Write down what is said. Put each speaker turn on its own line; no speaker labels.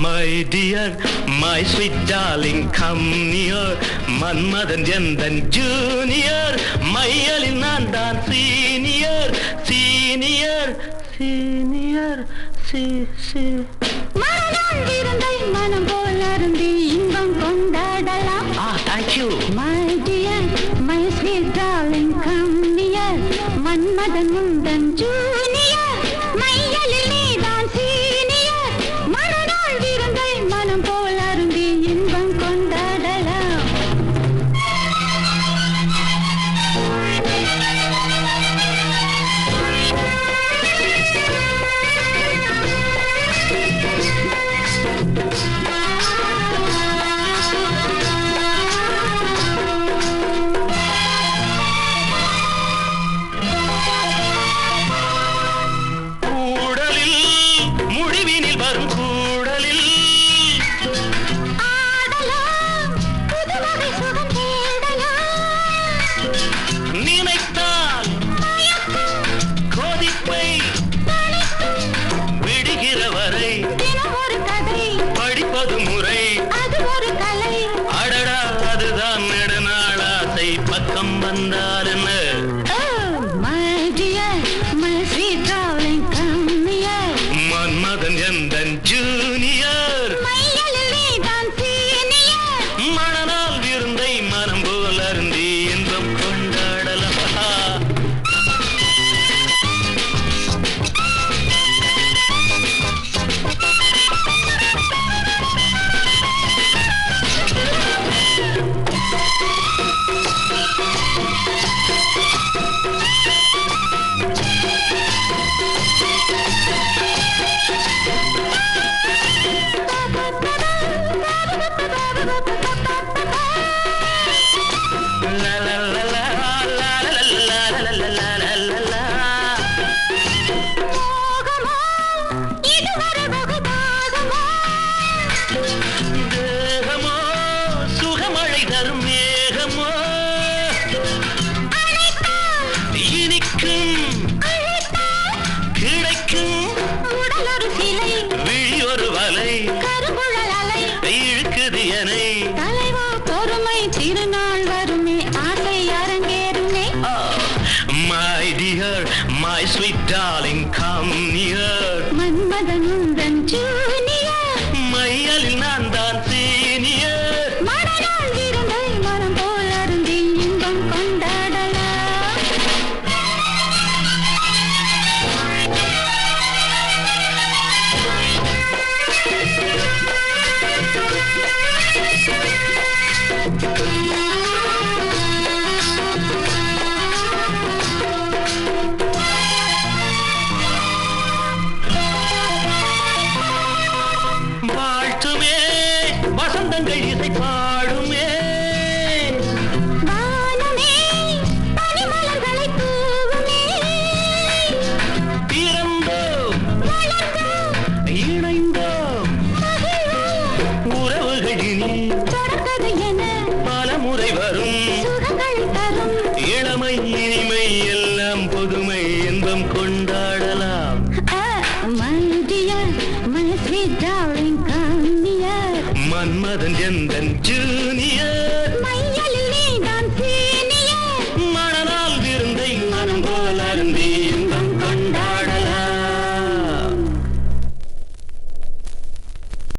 My dear, my sweet darling, come near. Manmadan Jandan Junior, மையலில் நான் தான் senior, senior, senior,
மரணம் விருந்தை மனம் போல் அருந்தி இன்பம் கொண்டாடலாம்.
Thank you.
My dear, my sweet darling, come near. Manmadhan முந்தன் junior, மையலில் நீதான் senior. மரணம் விருந்தை மனம் போல் அருந்தி இன்பம் கொண்டாடலாம்.
நினைத்தால் கோதிப்பை விடுகிற வரை
தினம் ஒரு கதை
படிப்பது முறை,
அது ஒரு கலை.
அடடா அதுதான் நெடுநாளாசை பக்கம் வந்தால் என்ன?
My dear, my sweet darling, come near.
Manmadhan எந்தன் ஜூனியர்,
மையலில் நீதான் senior.
மணநாள் விருந்தை மனம் போல் அருந்தி இன்பம் கொண்டாடலாம்.
மோகமோ, இதுவரை வெகுதாகமோ.
தேகமோ சுகமழை தரும் மேகமோ,
அழைத்தால்,
இனிக்கும்
அழைத்தால்,
கிடைக்கும்
உடல் ஒரு சிலை,
விழி ஒரு வலை,
கருங்குழல் அலை.
இழுக்குது எனை.
தலைவா பொறுமை, திருநாள் வருமே, ஆசை அரங்கேறுமே.
My dear, my sweet darling, come near.
Manmadhan உந்தன் junior.
மையலில் நான் தான் senior.
மணநாள் விருந்தை மனம் போல் அருந்தி இன்பம் கொண்டாடலாம்.
வாழ்த்துமே வசந்தங்கள் இசை பாடுமே,
வானமே பனிமலர்களை தூவுமே.
பிறந்தோம்
வளர்ந்தோம்,
இணைந்தோம்
மகிழ்வோம்.
உறவுகள் இனி
தொடர்கதை என
பல முறை வரும்,
சுகங்கள் தரும்.
இளமை இனிமை எல்லாம் புதுமை இன்பம் கொண்டாடலாம்.
My dear, my sweet darling, come near.
Manmadhan எந்தன் ஜூனியர்.